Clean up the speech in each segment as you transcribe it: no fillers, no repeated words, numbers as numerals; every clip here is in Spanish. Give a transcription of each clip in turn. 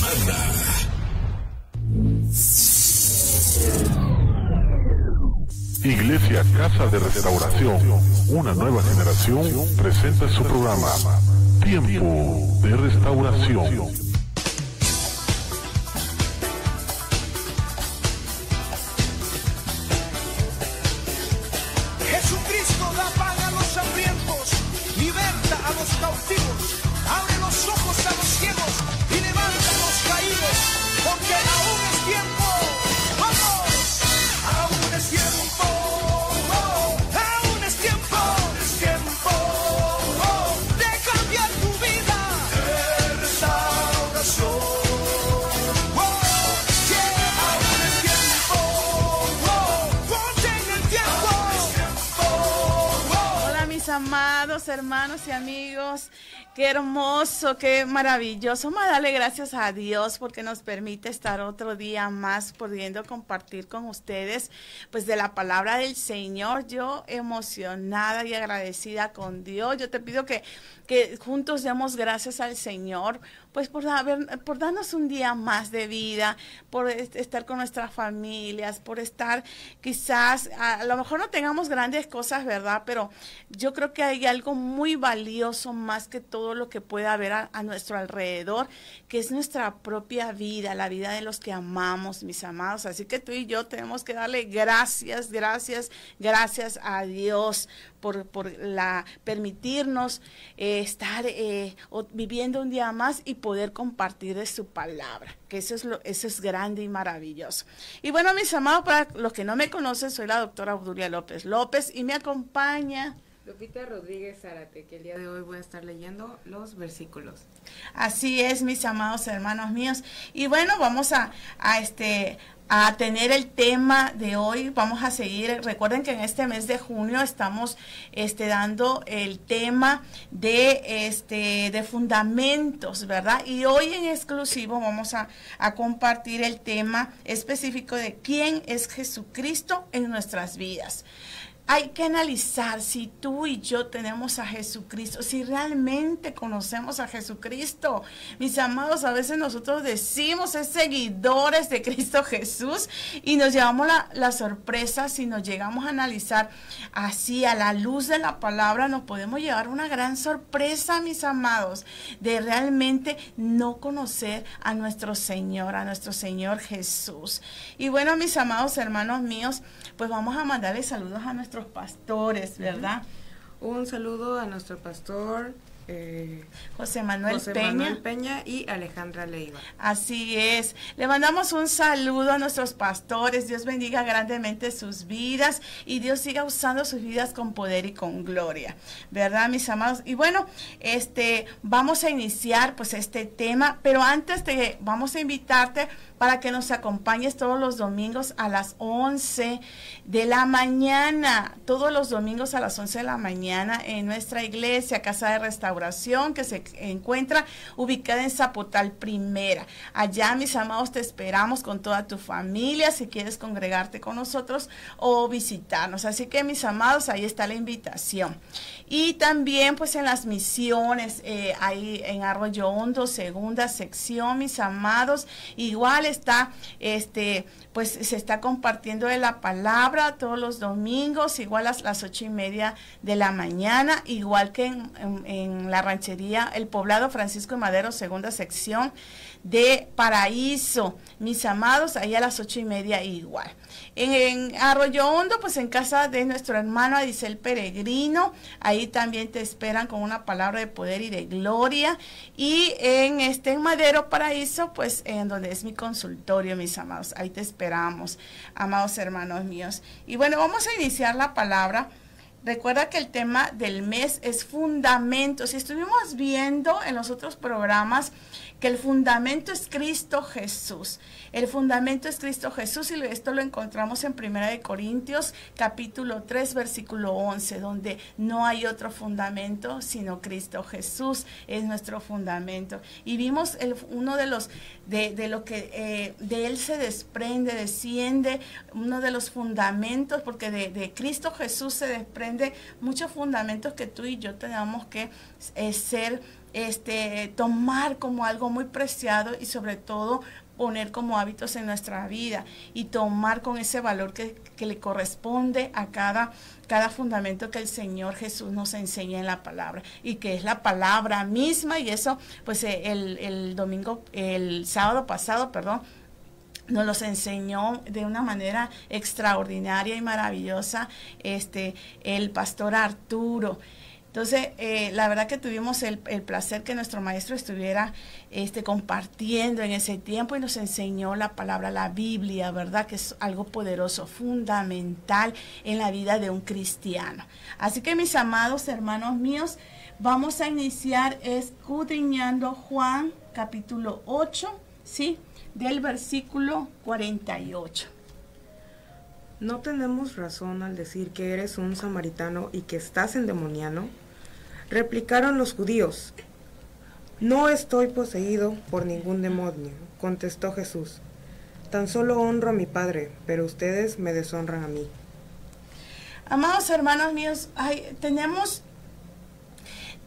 semana. Iglesia Casa de Restauración, una nueva generación, presenta su programa Tiempo de Restauración. Jesucristo da pan a los hambrientos, liberta a los cautivos, abre los ojos a los ciegos y levanta a los caídos, porque aún es tiempo. ¡Vamos! Aún es tiempo. Aún es tiempo. Es tiempo de cambiar tu vida. De restauración. Aún es tiempo. Ponte en el tiempo. Hola mis amados hermanos y amigos, qué hermoso, qué maravilloso. Vamos a darle gracias a Dios porque nos permite estar otro día más pudiendo compartir con ustedes pues de la palabra del Señor. Yo emocionada y agradecida con Dios. Yo te pido que juntos demos gracias al Señor pues por darnos un día más de vida, por estar con nuestras familias, por estar quizás, a lo mejor no tengamos grandes cosas, ¿verdad? Pero yo creo que hay algo muy valioso más que todo lo que pueda haber a nuestro alrededor, que es nuestra propia vida, la vida de los que amamos, mis amados. Así que tú y yo tenemos que darle gracias a Dios por permitirnos estar viviendo un día más y poder compartir de su palabra, que eso es grande y maravilloso. Y bueno, mis amados, para los que no me conocen, soy la doctora Obdulia López López y me acompaña Lupita Rodríguez Zárate, que el día de hoy voy a estar leyendo los versículos. Así es, mis amados hermanos míos. Y bueno, vamos a tener el tema de hoy. Vamos a seguir. Recuerden que en este mes de junio estamos dando el tema de fundamentos, ¿verdad? Y hoy en exclusivo vamos a compartir el tema específico de quién es Jesucristo en nuestras vidas. Hay que analizar si tú y yo tenemos a Jesucristo, si realmente conocemos a Jesucristo. Mis amados, a veces nosotros decimos ser seguidores de Cristo Jesús y nos llevamos la sorpresa si nos llegamos a analizar así a la luz de la palabra. Nos podemos llevar una gran sorpresa, mis amados, de realmente no conocer a nuestro Señor Jesús. Y bueno, mis amados hermanos míos, pues vamos a mandarle saludos a nuestros pastores, ¿verdad? Un saludo a nuestro pastor José Manuel Peña y Alejandra Leiva. Así es, le mandamos un saludo a nuestros pastores. Dios bendiga grandemente sus vidas y Dios siga usando sus vidas con poder y con gloria, ¿verdad, mis amados? Y bueno, vamos a iniciar pues este tema, pero antes vamos a invitarte para que nos acompañes todos los domingos a las 11 de la mañana, todos los domingos a las 11 de la mañana en nuestra iglesia, Casa de Restauración, que se encuentra ubicada en Zapotal Primera. Allá, mis amados, te esperamos con toda tu familia, si quieres congregarte con nosotros o visitarnos. Así que, mis amados, ahí está la invitación. Y también, pues, en las misiones, ahí en Arroyo Hondo, segunda sección, mis amados, igual está, pues se está compartiendo de la palabra todos los domingos, igual a las 8:30 de la mañana, igual que en la ranchería El Poblado Francisco y Madero, segunda sección de Paraíso, mis amados, ahí a las 8:30 igual. En Arroyo Hondo, pues en casa de nuestro hermano Adisel Peregrino, ahí también te esperan con una palabra de poder y de gloria. Y en Madero Paraíso, pues en donde es mi consultorio, mis amados, ahí te esperamos, amados hermanos míos. Y bueno, vamos a iniciar la palabra. Recuerda que el tema del mes es fundamentos. Y estuvimos viendo en los otros programas que el fundamento es Cristo Jesús. El fundamento es Cristo Jesús y esto lo encontramos en 1 Corintios capítulo 3 versículo 11, donde no hay otro fundamento sino Cristo Jesús es nuestro fundamento. Y vimos uno de los de lo que de él se desprende, desciende uno de los fundamentos, porque de Cristo Jesús se desprende muchos fundamentos que tú y yo tenemos que ser tomar como algo muy preciado y sobre todo poner como hábitos en nuestra vida y tomar con ese valor que le corresponde a cada fundamento que el Señor Jesús nos enseña en la palabra y que es la palabra misma. Y eso pues el sábado pasado, nos los enseñó de una manera extraordinaria y maravillosa el pastor Arturo. Entonces, la verdad que tuvimos el placer que nuestro maestro estuviera compartiendo en ese tiempo y nos enseñó la palabra, la Biblia, ¿verdad? Que es algo poderoso, fundamental en la vida de un cristiano. Así que, mis amados hermanos míos, vamos a iniciar escudriñando Juan capítulo 8, ¿sí? Del versículo 48. ¿No tenemos razón al decir que eres un samaritano y que estás endemoniado? Replicaron los judíos. No estoy poseído por ningún demonio, contestó Jesús. Tan solo honro a mi Padre, pero ustedes me deshonran a mí. Amados hermanos míos, tenemos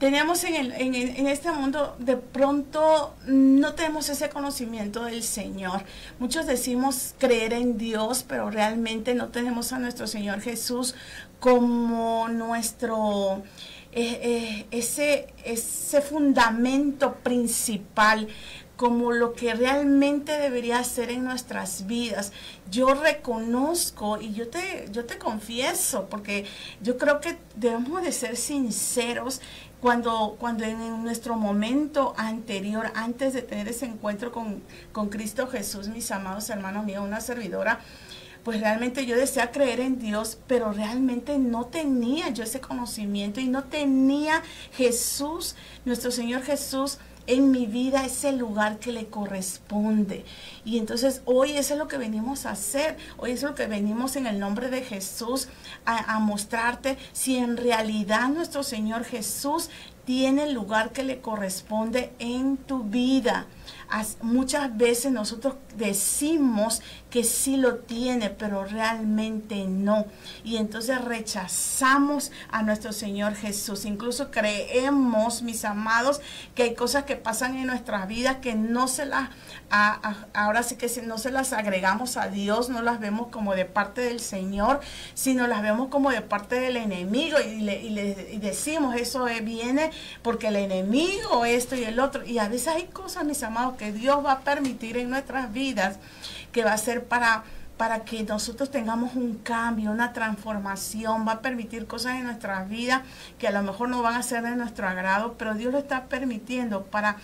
en este mundo, de pronto no tenemos ese conocimiento del Señor. Muchos decimos creer en Dios, pero realmente no tenemos a nuestro Señor Jesús como nuestro ese fundamento principal, como lo que realmente debería ser en nuestras vidas. Yo reconozco y yo te confieso, porque yo creo que debemos de ser sinceros cuando en nuestro momento anterior, antes de tener ese encuentro con Cristo Jesús, mis amados hermanos míos, una servidora, pues realmente yo deseaba creer en Dios, pero realmente no tenía yo ese conocimiento y no tenía Jesús, nuestro Señor Jesús, en mi vida, ese lugar que le corresponde. Y entonces hoy eso es lo que venimos a hacer, hoy eso es lo que venimos en el nombre de Jesús a mostrarte si en realidad nuestro Señor Jesús tiene el lugar que le corresponde en tu vida. Muchas veces nosotros decimos que sí lo tiene, pero realmente no. Y entonces rechazamos a nuestro Señor Jesús. Incluso creemos, mis amados, que hay cosas que pasan en nuestras vidas que no se las, ahora sí que no se las agregamos a Dios, no las vemos como de parte del Señor, sino las vemos como de parte del enemigo y decimos, eso viene porque el enemigo, esto y el otro. Y a veces hay cosas, mis amados, que Dios va a permitir en nuestras vidas, que va a ser para que nosotros tengamos un cambio, una transformación. Va a permitir cosas en nuestras vidas que a lo mejor no van a ser de nuestro agrado, pero Dios lo está permitiendo para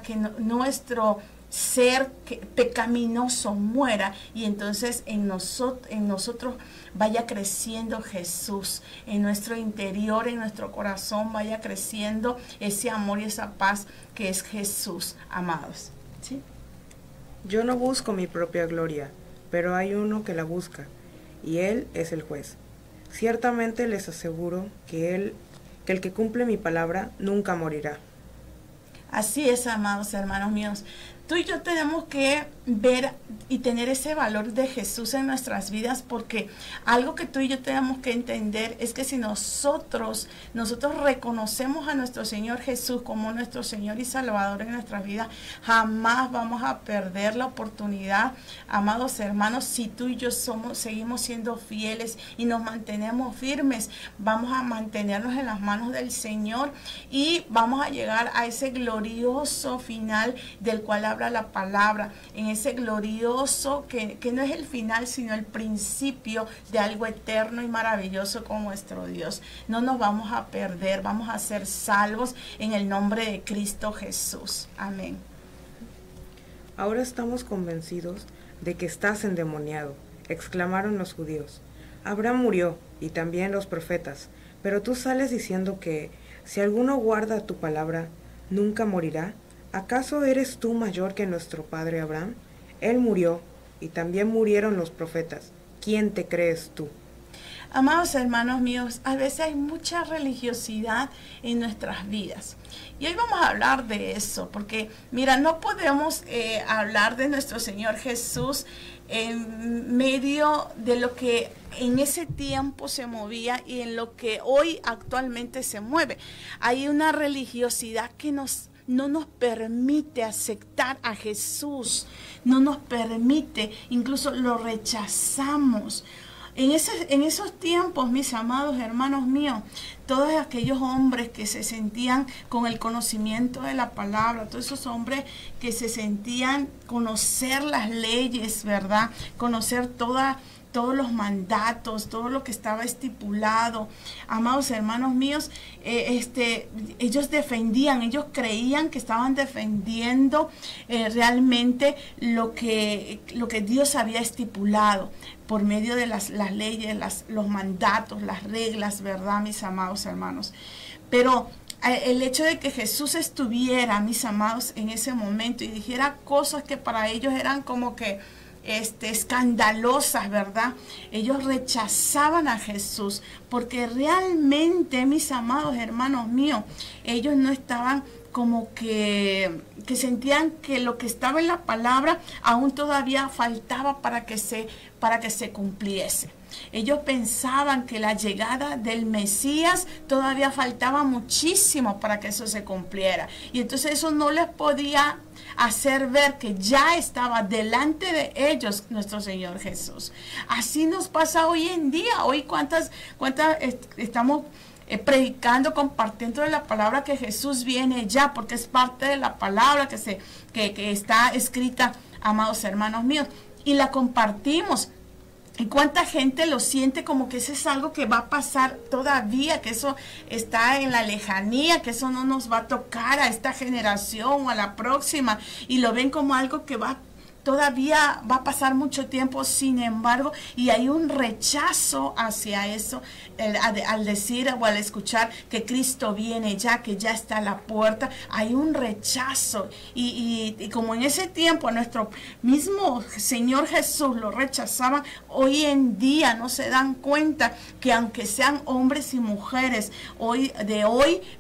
que nuestro ser pecaminoso muera, y entonces en nosotros vaya creciendo Jesús, en nuestro interior, en nuestro corazón vaya creciendo ese amor y esa paz que es Jesús, amados. ¿Sí? Yo no busco mi propia gloria, pero hay uno que la busca, y Él es el juez. Ciertamente les aseguro que el que cumple mi palabra nunca morirá. Así es, amados hermanos míos. Tú y yo tenemos que ver y tener ese valor de Jesús en nuestras vidas, porque algo que tú y yo tenemos que entender es que si nosotros reconocemos a nuestro Señor Jesús como nuestro Señor y Salvador en nuestras vidas, jamás vamos a perder la oportunidad, amados hermanos. Si tú y yo seguimos siendo fieles y nos mantenemos firmes, vamos a mantenernos en las manos del Señor y vamos a llegar a ese glorioso final del cual habla la palabra, en ese glorioso que no es el final, sino el principio de algo eterno y maravilloso con nuestro Dios. No nos vamos a perder, vamos a ser salvos en el nombre de Cristo Jesús. Amén. Ahora estamos convencidos de que estás endemoniado, exclamaron los judíos. Abraham murió, y también los profetas, pero tú sales diciendo que si alguno guarda tu palabra, nunca morirá. ¿Acaso eres tú mayor que nuestro padre Abraham? Él murió, y también murieron los profetas. ¿Quién te crees tú? Amados hermanos míos, a veces hay mucha religiosidad en nuestras vidas. Y hoy vamos a hablar de eso, porque mira, no podemos hablar de nuestro Señor Jesús en medio de lo que en ese tiempo se movía y en lo que hoy actualmente se mueve. Hay una religiosidad que no nos permite aceptar a Jesús, no nos permite, incluso lo rechazamos. En esos tiempos, mis amados hermanos míos, todos aquellos hombres que se sentían con el conocimiento de la palabra, todos esos hombres que se sentían conocer las leyes, ¿verdad? Conocer todos los mandatos, todo lo que estaba estipulado. Amados hermanos míos, ellos defendían, ellos creían que estaban defendiendo realmente lo que Dios había estipulado por medio de las leyes, los mandatos, las reglas, ¿verdad, mis amados hermanos? Pero el hecho de que Jesús estuviera, mis amados, en ese momento y dijera cosas que para ellos eran como que escandalosas, ¿verdad? Ellos rechazaban a Jesús porque realmente, mis amados hermanos míos, ellos no estaban como que sentían que lo que estaba en la palabra aún todavía faltaba para que se cumpliese. Ellos pensaban que la llegada del Mesías todavía faltaba muchísimo para que eso se cumpliera. Y entonces eso no les podía hacer ver que ya estaba delante de ellos nuestro Señor Jesús. Así nos pasa hoy en día. Hoy cuántas estamos predicando, compartiendo de la palabra que Jesús viene ya, porque es parte de la palabra que está escrita, amados hermanos míos, y la compartimos. ¿Y cuánta gente lo siente como que eso es algo que va a pasar todavía, que eso está en la lejanía, que eso no nos va a tocar a esta generación o a la próxima, y lo ven como algo que todavía va a pasar mucho tiempo? Sin embargo, y hay un rechazo hacia eso al decir o al escuchar que Cristo viene ya, que ya está a la puerta. Hay un rechazo y como en ese tiempo nuestro mismo Señor Jesús lo rechazaban, hoy en día no se dan cuenta que aunque sean hombres y mujeres hoy,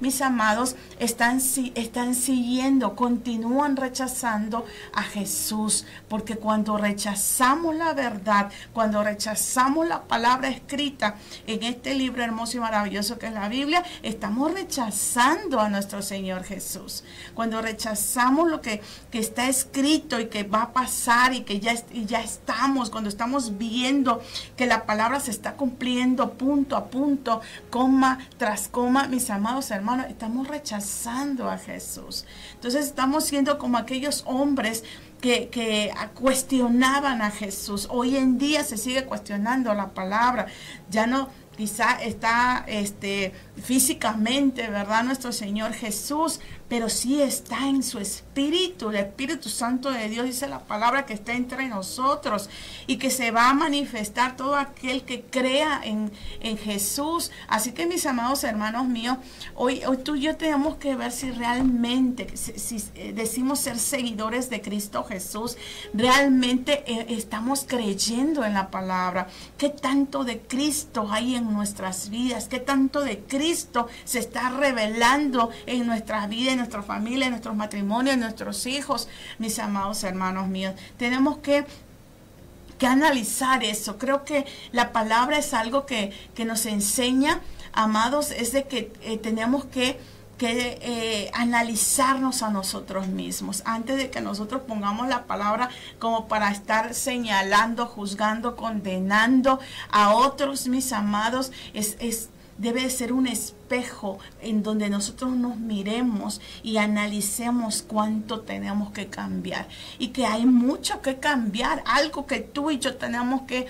mis amados, están siguiendo, continúan rechazando a Jesús. Porque cuando rechazamos la verdad, cuando rechazamos la palabra escrita en este libro hermoso y maravilloso que es la Biblia, estamos rechazando a nuestro Señor Jesús. Cuando rechazamos lo que está escrito y que va a pasar y que ya estamos, cuando estamos viendo que la palabra se está cumpliendo punto a punto, coma tras coma, mis amados hermanos, estamos rechazando a Jesús. Entonces estamos siendo como aquellos hombres que cuestionaban a Jesús. Hoy en día se sigue cuestionando la palabra. Ya no, quizá está físicamente, ¿verdad?, nuestro Señor Jesús, pero sí está en su espíritu. El Espíritu Santo de Dios, dice la palabra, que está entre nosotros y que se va a manifestar todo aquel que crea en Jesús. Así que, mis amados hermanos míos, hoy tú y yo tenemos que ver si realmente, si decimos ser seguidores de Cristo Jesús, realmente estamos creyendo en la palabra. ¿Qué tanto de Cristo hay en nuestras vidas? ¿Qué tanto de Cristo se está revelando en nuestras vidas, en nuestra familia, en nuestros matrimonios, en nuestros hijos? Mis amados hermanos míos, tenemos que analizar eso. Creo que la palabra es algo que nos enseña, amados, es de que tenemos que analizarnos a nosotros mismos antes de que nosotros pongamos la palabra como para estar señalando, juzgando, condenando a otros. Mis amados, debe de ser un espejo en donde nosotros nos miremos y analicemos cuánto tenemos que cambiar, y que hay mucho que cambiar, algo que tú y yo tenemos que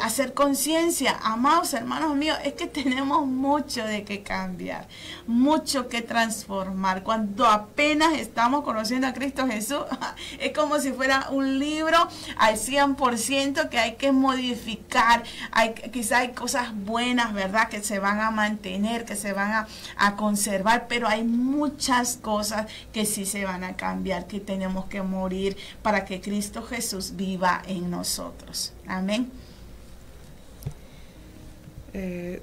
hacer conciencia. Amados hermanos míos, es que tenemos mucho de que cambiar, mucho que transformar. Cuando apenas estamos conociendo a Cristo Jesús, es como si fuera un libro al 100% que hay que modificar. Quizá hay cosas buenas, ¿verdad?, que se van a mantener, que se van a conservar, pero hay muchas cosas que sí se van a cambiar, que tenemos que morir para que Cristo Jesús viva en nosotros. Amén.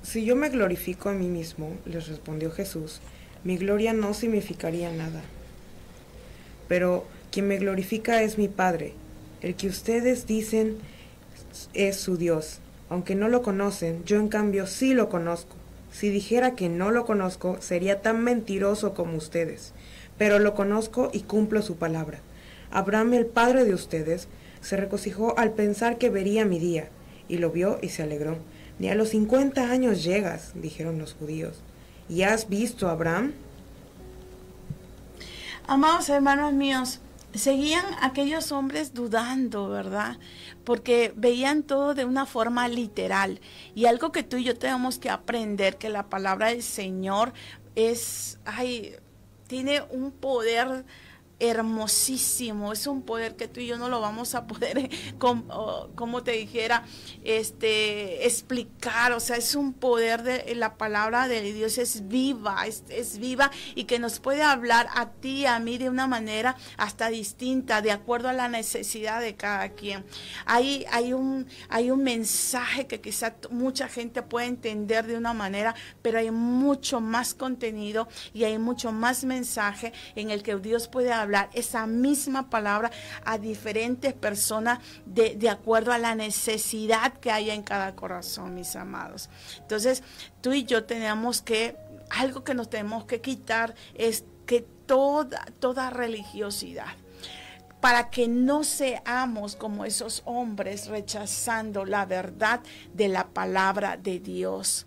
Si yo me glorifico a mí mismo, les respondió Jesús, mi gloria no significaría nada. Pero quien me glorifica es mi Padre, el que ustedes dicen es su Dios. Aunque no lo conocen, yo en cambio sí lo conozco. Si dijera que no lo conozco, sería tan mentiroso como ustedes. Pero lo conozco y cumplo su palabra. Abraham, el padre de ustedes, se regocijó al pensar que vería mi día, y lo vio y se alegró. Ni a los 50 años llegas, dijeron los judíos. ¿Y has visto a Abraham? Amados hermanos míos, seguían aquellos hombres dudando, ¿verdad? Porque veían todo de una forma literal. Y algo que tú y yo tenemos que aprender, que la palabra del Señor tiene un poder hermosísimo, es un poder que tú y yo no lo vamos a poder, como te dijera, explicar. O sea, es un poder de la palabra de Dios, es viva, es viva, y que nos puede hablar a ti, a mí, de una manera hasta distinta, de acuerdo a la necesidad de cada quien. Hay un mensaje que quizá mucha gente puede entender de una manera, pero hay mucho más contenido y hay mucho más mensaje en el que Dios puede hablar esa misma palabra a diferentes personas de acuerdo a la necesidad que haya en cada corazón, mis amados. Entonces, tú y yo algo que nos tenemos que quitar es que toda religiosidad, para que no seamos como esos hombres rechazando la verdad de la palabra de Dios.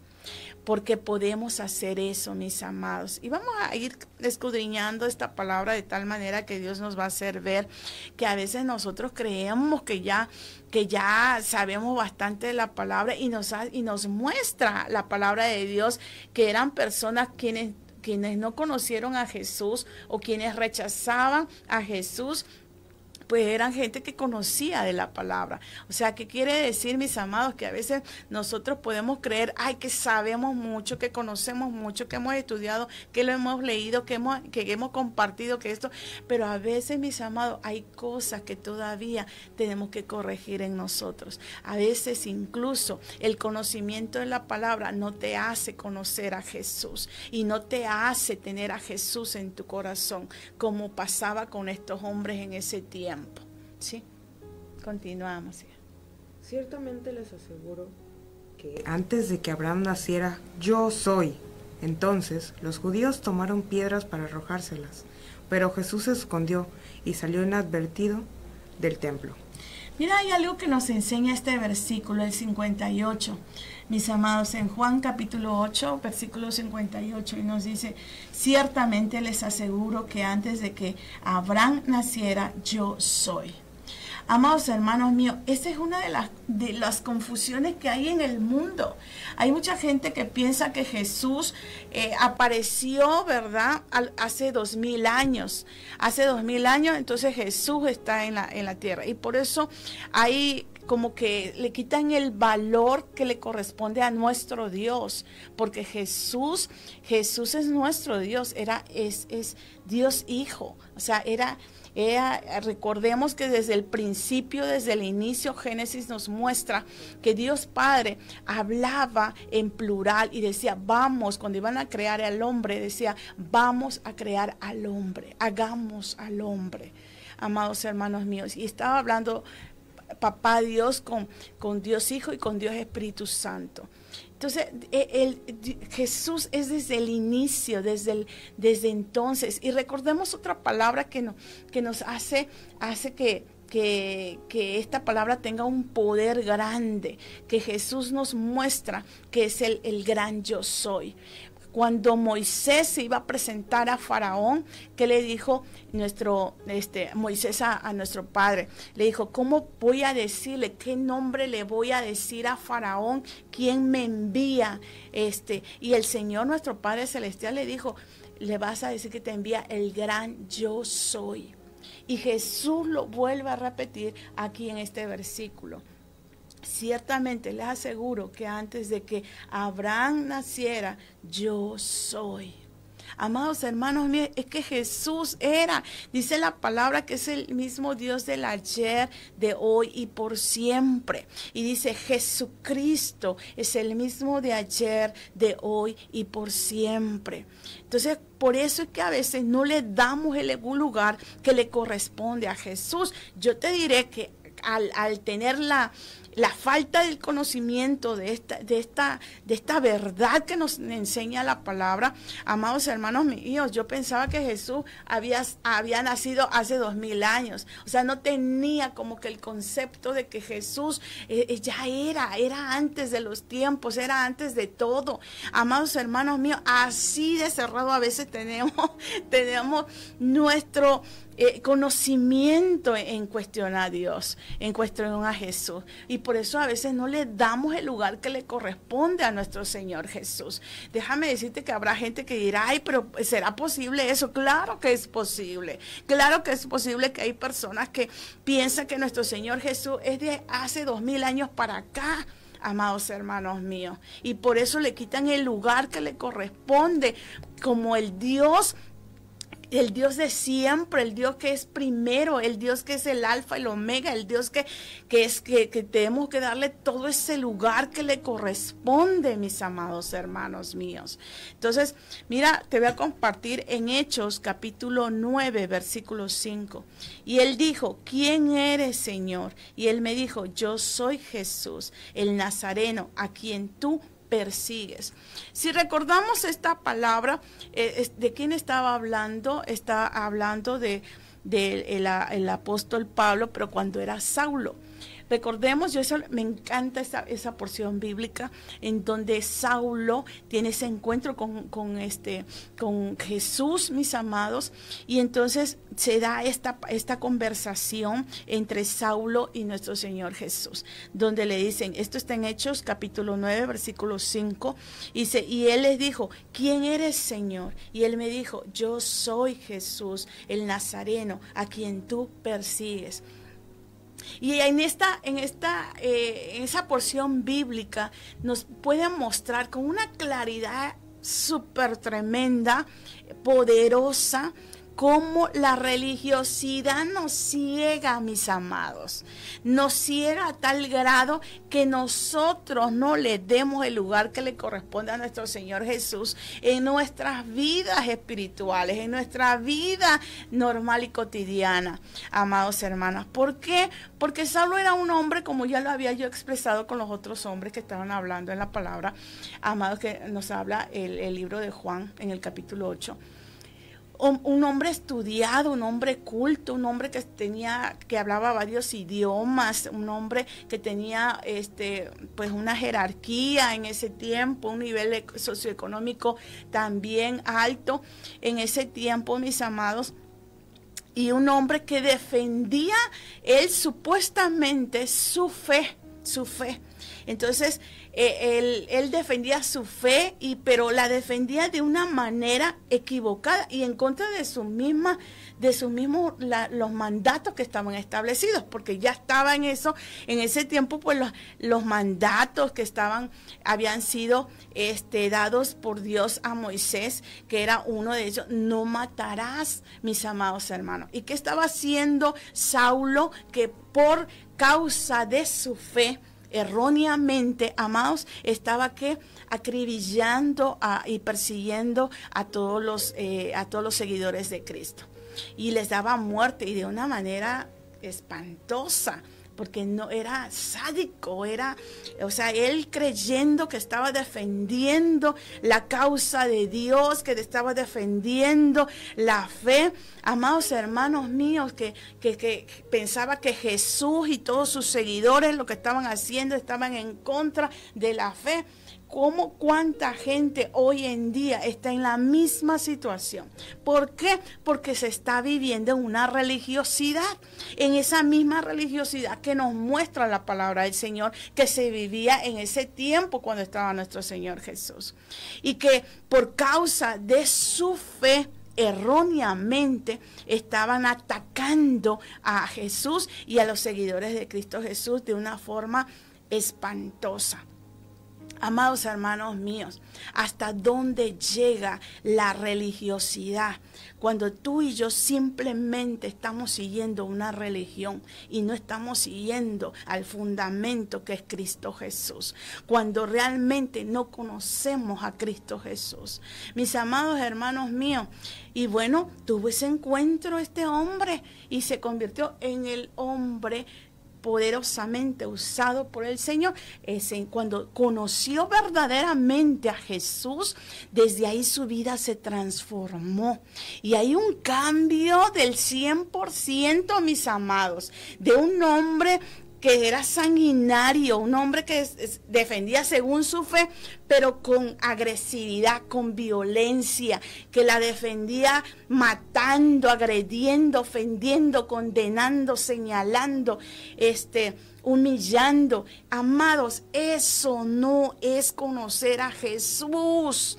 Porque podemos hacer eso, mis amados. Y vamos a ir escudriñando esta palabra de tal manera que Dios nos va a hacer ver que a veces nosotros creemos que ya sabemos bastante de la palabra, y nos muestra la palabra de Dios que eran personas quienes no conocieron a Jesús, o quienes rechazaban a Jesús, pues eran gente que conocía de la palabra. O sea, ¿qué quiere decir, mis amados? Que a veces nosotros podemos creer, que sabemos mucho, que conocemos mucho, que hemos estudiado, que lo hemos leído, que hemos compartido, que esto, pero a veces, mis amados, hay cosas que todavía tenemos que corregir en nosotros. A veces incluso el conocimiento de la palabra no te hace conocer a Jesús, y no te hace tener a Jesús en tu corazón, como pasaba con estos hombres en ese tiempo. ¿Sí? Continuamos. Ciertamente les aseguro que antes de que Abraham naciera, yo soy. Entonces los judíos tomaron piedras para arrojárselas, pero Jesús se escondió y salió inadvertido del templo. Mira, hay algo que nos enseña este versículo, el 58, mis amados, en Juan capítulo 8, versículo 58, y nos dice: ciertamente les aseguro que antes de que Abraham naciera, yo soy. Amados hermanos míos, esa es una de las confusiones que hay en el mundo. Hay mucha gente que piensa que Jesús apareció, ¿verdad?, hace 2000 años. Hace 2000 años, entonces Jesús está en la tierra. Y por eso hay como que le quitan el valor que le corresponde a nuestro Dios, porque Jesús es nuestro Dios, es Dios Hijo. O sea, recordemos que desde el principio, desde el inicio, Génesis nos muestra que Dios Padre hablaba en plural y decía, vamos, cuando iban a crear al hombre, decía, vamos a crear al hombre, hagamos al hombre, amados hermanos míos. Y estaba hablando Papá Dios con Dios Hijo y con Dios Espíritu Santo. Entonces, Jesús es desde el inicio, desde entonces. Y recordemos otra palabra que nos hace que esta palabra tenga un poder grande, que Jesús nos muestra que es el gran yo soy. Cuando Moisés se iba a presentar a Faraón, ¿qué le dijo Moisés a nuestro padre? Le dijo, ¿cómo voy a decirle? ¿Qué nombre le voy a decir a Faraón? ¿Quién me envía? Y el Señor, nuestro Padre Celestial, le dijo, le vas a decir que te envía el gran yo soy. Y Jesús lo vuelve a repetir aquí en este versículo. Ciertamente les aseguro que antes de que Abraham naciera, yo soy. Amados hermanos míos, es que Jesús dice la palabra que es el mismo Dios del ayer, de hoy y por siempre. Y dice Jesucristo es el mismo de ayer, de hoy y por siempre. Entonces, por eso es que a veces no le damos el lugar que le corresponde a Jesús. Yo te diré que al tener la falta del conocimiento de esta verdad que nos enseña la palabra, amados hermanos míos, yo pensaba que Jesús había nacido hace 2000 años. O sea, no tenía como que el concepto de que Jesús ya era antes de los tiempos, era antes de todo. Amados hermanos míos, así de cerrado a veces tenemos nuestro conocimiento en cuestión a Dios, en cuestión a Jesús, y por eso a veces no le damos el lugar que le corresponde a nuestro Señor Jesús. Déjame decirte que habrá gente que dirá, ay, pero ¿será posible eso? Claro que es posible, claro que es posible que hay personas que piensan que nuestro Señor Jesús es de hace 2000 años para acá, amados hermanos míos, y por eso le quitan el lugar que le corresponde como el Dios de siempre, el Dios que es primero, el Dios que es el alfa y el omega, el Dios que tenemos que darle todo ese lugar que le corresponde, mis amados hermanos míos. Entonces, mira, te voy a compartir en Hechos capítulo 9, versículo 5. Y él dijo, ¿quién eres, Señor? Y él me dijo, yo soy Jesús, el Nazareno, a quien tú persigues. Si recordamos esta palabra, ¿de quién estaba hablando? Está hablando el apóstol Pablo, pero cuando era Saulo. Recordemos, me encanta esa porción bíblica en donde Saulo tiene ese encuentro con Jesús, mis amados, y entonces se da esta conversación entre Saulo y nuestro Señor Jesús, donde le dicen, esto está en Hechos capítulo 9, versículo 5, y él les dijo, ¿quién eres, Señor? Y él me dijo, yo soy Jesús, el Nazareno, a quien tú persigues. Y en esa porción bíblica nos puede mostrar con una claridad súper tremenda, poderosa, cómo la religiosidad nos ciega, mis amados, nos ciega a tal grado que nosotros no le demos el lugar que le corresponde a nuestro Señor Jesús en nuestras vidas espirituales, en nuestra vida normal y cotidiana, amados hermanos. ¿Por qué? Porque Saulo era un hombre, como ya lo había yo expresado con los otros hombres que estaban hablando en la palabra, amados, que nos habla el libro de Juan en el capítulo 8. Un hombre estudiado, un hombre culto, un hombre que hablaba varios idiomas, un hombre que tenía pues una jerarquía en ese tiempo, un nivel socioeconómico también alto en ese tiempo, mis amados, y un hombre que defendía él supuestamente su fe. Entonces, él defendía su fe, pero la defendía de una manera equivocada y en contra de los mandatos que estaban establecidos, porque ya estaba en ese tiempo, pues los mandatos que habían sido dados por Dios a Moisés, que era uno de ellos, no matarás, mis amados hermanos. ¿Y qué estaba haciendo Saulo? Que por causa de su fe, erróneamente, amados, estaba acribillando y persiguiendo a todos los seguidores de Cristo, y les daba muerte, y de una manera espantosa, porque no era sádico, él creyendo que estaba defendiendo la causa de Dios, que estaba defendiendo la fe. Amados hermanos míos, que pensaba que Jesús y todos sus seguidores lo que estaban haciendo estaban en contra de la fe. ¿Cuánta gente hoy en día está en la misma situación? ¿Por qué? Porque se está viviendo una religiosidad, en esa misma religiosidad que nos muestra la palabra del Señor, que se vivía en ese tiempo cuando estaba nuestro Señor Jesús. Y que por causa de su fe, erróneamente estaban atacando a Jesús y a los seguidores de Cristo Jesús de una forma espantosa. Amados hermanos míos, ¿hasta dónde llega la religiosidad? Cuando tú y yo simplemente estamos siguiendo una religión y no estamos siguiendo al fundamento que es Cristo Jesús. Cuando realmente no conocemos a Cristo Jesús. Mis amados hermanos míos, y bueno, tuvo ese encuentro este hombre y se convirtió en el hombre poderosamente usado por el Señor. Cuando conoció verdaderamente a Jesús, desde ahí su vida se transformó. Y hay un cambio del 100%, mis amados, de un hombre que era sanguinario, un hombre que defendía según su fe, pero con agresividad, con violencia, que la defendía matando, agrediendo, ofendiendo, condenando, señalando, humillando. Amados, eso no es conocer a Jesús.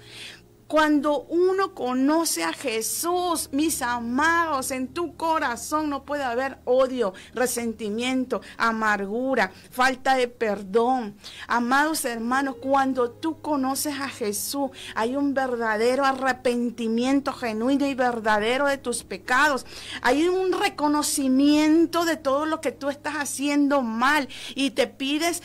Cuando uno conoce a Jesús, mis amados, en tu corazón no puede haber odio, resentimiento, amargura, falta de perdón. Amados hermanos, cuando tú conoces a Jesús, hay un verdadero arrepentimiento genuino y verdadero de tus pecados. Hay un reconocimiento de todo lo que tú estás haciendo mal y le pides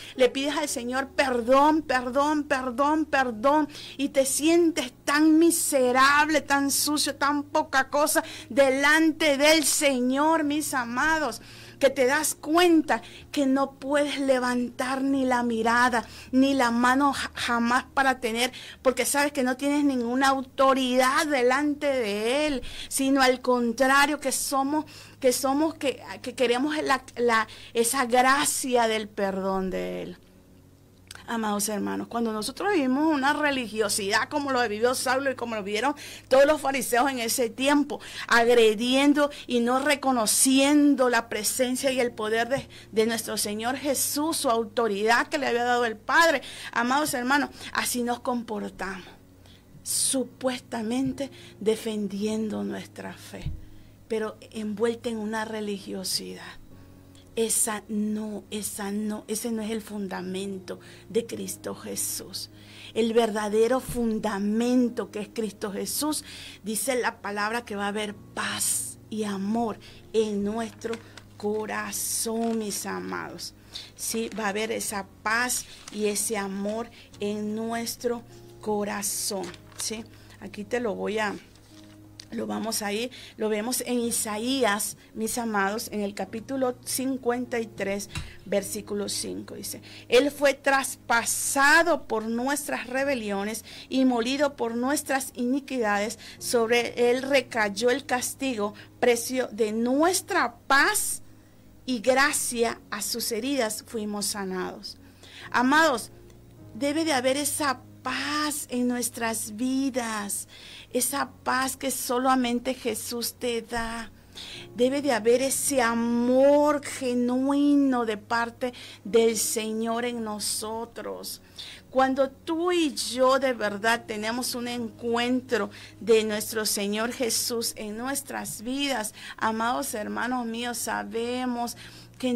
al Señor perdón, perdón, perdón, perdón, y te sientes tan miserable, tan sucio, tan poca cosa delante del Señor, mis amados, que te das cuenta que no puedes levantar ni la mirada, ni la mano jamás para tener, porque sabes que no tienes ninguna autoridad delante de Él, sino al contrario, que queremos esa gracia del perdón de Él. Amados hermanos, cuando nosotros vivimos una religiosidad como lo vivió Saulo y como lo vivieron todos los fariseos en ese tiempo, agrediendo y no reconociendo la presencia y el poder de nuestro Señor Jesús, su autoridad que le había dado el Padre, amados hermanos, así nos comportamos, supuestamente defendiendo nuestra fe, pero envuelta en una religiosidad. Ese no es el fundamento de Cristo Jesús. El verdadero fundamento que es Cristo Jesús, dice la palabra que va a haber paz y amor en nuestro corazón, mis amados. Sí, va a haber esa paz y ese amor en nuestro corazón. Sí, aquí lo vamos a ir, lo vemos en Isaías, mis amados, en el capítulo 53, versículo 5, dice: Él fue traspasado por nuestras rebeliones y molido por nuestras iniquidades, sobre Él recayó el castigo, precio de nuestra paz, y gracia a sus heridas fuimos sanados. Amados, debe de haber esa paz en nuestras vidas, esa paz que solamente Jesús te da. Debe de haber ese amor genuino de parte del Señor en nosotros. Cuando tú y yo de verdad tenemos un encuentro de nuestro Señor Jesús en nuestras vidas, amados hermanos míos, sabemos que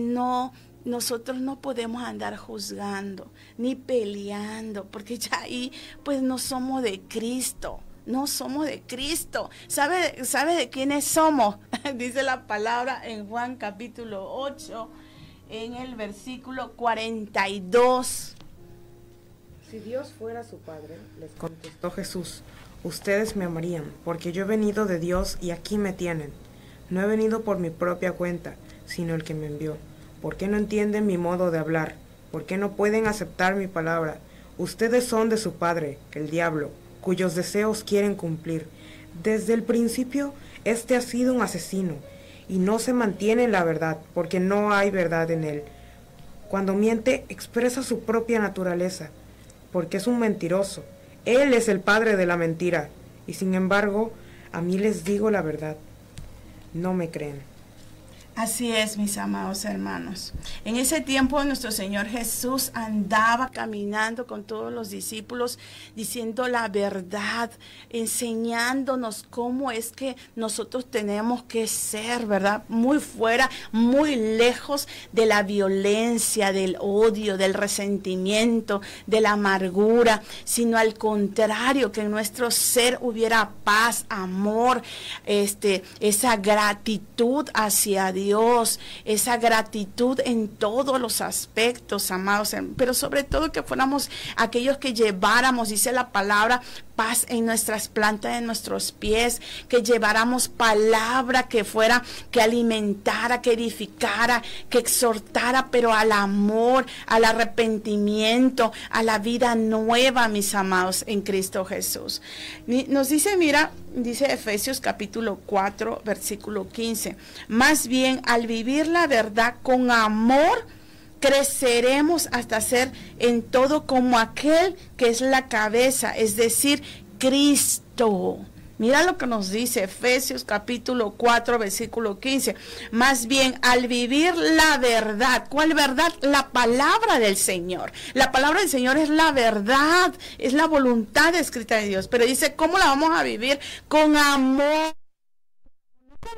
nosotros no podemos andar juzgando ni peleando, porque ya ahí pues no somos de Cristo. No somos de Cristo. ¿Sabe de quiénes somos? Dice la palabra en Juan capítulo 8, en el versículo 42. Si Dios fuera su Padre, les contestó Jesús, ustedes me amarían, porque yo he venido de Dios y aquí me tienen. No he venido por mi propia cuenta, sino el que me envió. ¿Por qué no entienden mi modo de hablar? ¿Por qué no pueden aceptar mi palabra? Ustedes son de su padre, el diablo, cuyos deseos quieren cumplir. Desde el principio, este ha sido un asesino, y no se mantiene en la verdad, porque no hay verdad en él. Cuando miente, expresa su propia naturaleza, porque es un mentiroso. Él es el padre de la mentira, y sin embargo, a mí les digo la verdad. No me creen. Así es, mis amados hermanos. En ese tiempo nuestro Señor Jesús andaba caminando con todos los discípulos, diciendo la verdad, enseñándonos cómo es que nosotros tenemos que ser, ¿verdad? Muy fuera, muy lejos de la violencia, del odio, del resentimiento, de la amargura, sino al contrario, que en nuestro ser hubiera paz, amor, esa gratitud hacia Dios, esa gratitud en todos los aspectos, amados, pero sobre todo que fuéramos aquellos que lleváramos, dice la palabra, paz en nuestras plantas de nuestros pies, que lleváramos palabra que fuera, que alimentara, que edificara, que exhortara, pero al amor, al arrepentimiento, a la vida nueva, mis amados, en Cristo Jesús. Nos dice, mira, dice Efesios capítulo 4, versículo 15, más bien al vivir la verdad con amor, creceremos hasta ser en todo como aquel que es la cabeza, es decir, Cristo. Mira lo que nos dice Efesios capítulo 4, versículo 15. Más bien, al vivir la verdad. ¿Cuál verdad? La palabra del Señor. La palabra del Señor es la verdad, es la voluntad escrita de Dios. Pero dice, ¿cómo la vamos a vivir? Con amor.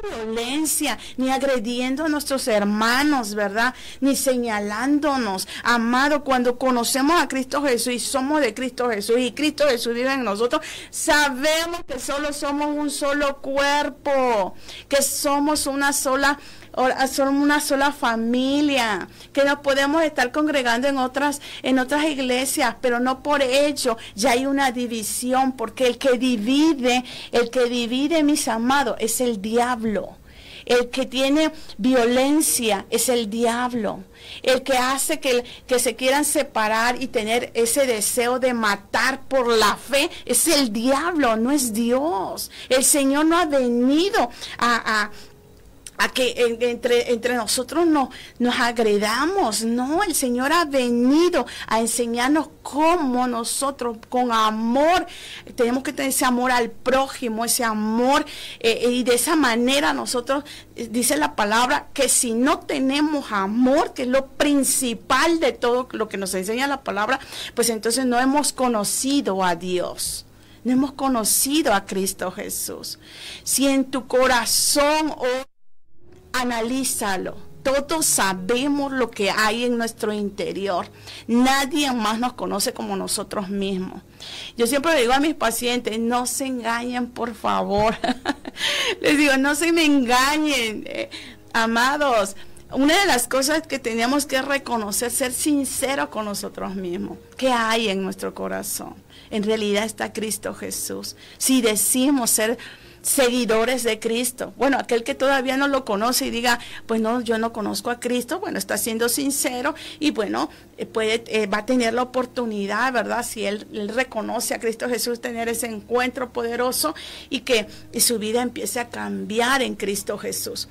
Violencia, ni agrediendo a nuestros hermanos, ¿verdad? Ni señalándonos. Amado, cuando conocemos a Cristo Jesús y somos de Cristo Jesús y Cristo Jesús vive en nosotros, sabemos que solo somos un solo cuerpo, que somos una sola familia, que nos podemos estar congregando en otras iglesias, pero no por ello ya hay una división, porque el que divide, mis amados, es el diablo. El que tiene violencia es el diablo. El que hace que se quieran separar y tener ese deseo de matar por la fe es el diablo, no es Dios. El Señor no ha venido a que entre nosotros nos agredamos. No, el Señor ha venido a enseñarnos cómo nosotros con amor tenemos que tener ese amor al prójimo, ese amor, y de esa manera nosotros, dice la palabra, que si no tenemos amor, que es lo principal de todo lo que nos enseña la palabra, pues entonces no hemos conocido a Dios. No hemos conocido a Cristo Jesús. Si en tu corazón analízalo. Todos sabemos lo que hay en nuestro interior. Nadie más nos conoce como nosotros mismos. Yo siempre le digo a mis pacientes, no se engañen, por favor. Les digo, no se me engañen, amados. Una de las cosas que tenemos que reconocer, ser sinceros con nosotros mismos. ¿Qué hay en nuestro corazón? En realidad está Cristo Jesús. Si decimos ser seguidores de Cristo. Bueno, aquel que todavía no lo conoce y diga, pues no, yo no conozco a Cristo, bueno, está siendo sincero y bueno, va a tener la oportunidad, ¿verdad? Si él reconoce a Cristo Jesús, tener ese encuentro poderoso y que su vida empiece a cambiar en Cristo Jesús.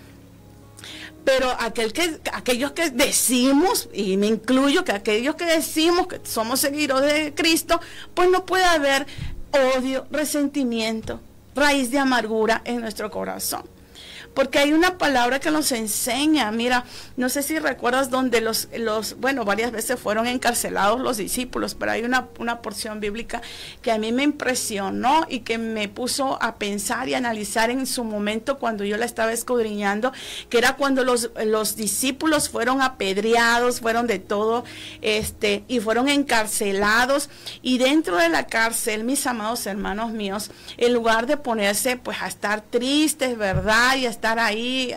Pero aquellos que decimos, y me incluyo, que aquellos que decimos que somos seguidores de Cristo, pues no puede haber odio, resentimiento, raíz de amargura en nuestro corazón. Porque hay una palabra que nos enseña, mira, no sé si recuerdas donde bueno, varias veces fueron encarcelados los discípulos, pero hay una porción bíblica que a mí me impresionó y que me puso a pensar y analizar en su momento cuando yo la estaba escudriñando, que era cuando los discípulos fueron apedreados, fueron de todo, y fueron encarcelados, y dentro de la cárcel, mis amados hermanos míos, en lugar de ponerse pues a estar tristes, ¿verdad? Y a estar ahí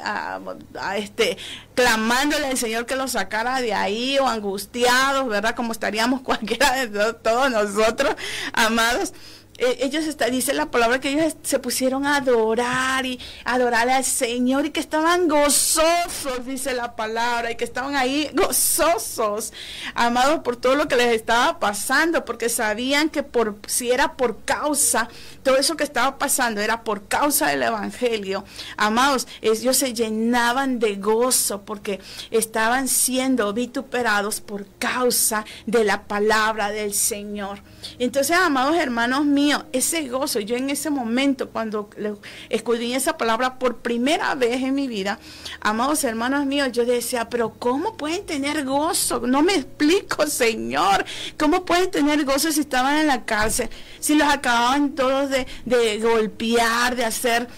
clamándole al Señor que los sacara de ahí, o angustiados, ¿verdad? Como estaríamos cualquiera de todos nosotros, amados. Ellos dice la palabra que ellos se pusieron a adorar y adorar al Señor, y que estaban gozosos, dice la palabra, y que estaban ahí gozosos, amados, por todo lo que les estaba pasando, porque sabían que si era por causa, todo eso que estaba pasando era por causa del Evangelio, amados, ellos se llenaban de gozo porque estaban siendo vituperados por causa de la palabra del Señor. Entonces, amados hermanos míos, mío, ese gozo, yo en ese momento, cuando escudriñé esa palabra por primera vez en mi vida, amados hermanos míos, yo decía, pero ¿cómo pueden tener gozo? No me explico, Señor, ¿cómo pueden tener gozo si estaban en la cárcel? Si los acababan todos de golpear, de hacer...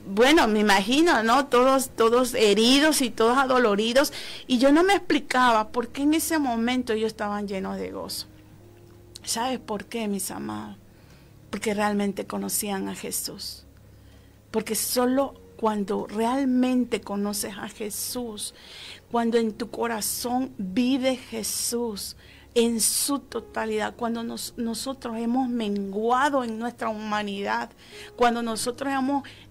Bueno, me imagino, ¿no? Todos heridos y todos adoloridos. Y yo no me explicaba por qué en ese momento ellos estaban llenos de gozo. ¿Sabes por qué, mis amados? Porque realmente conocían a Jesús. Porque solo cuando realmente conoces a Jesús, cuando en tu corazón vive Jesús en su totalidad, cuando nosotros hemos menguado en nuestra humanidad, cuando nosotros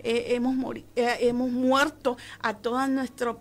hemos muerto a toda nuestra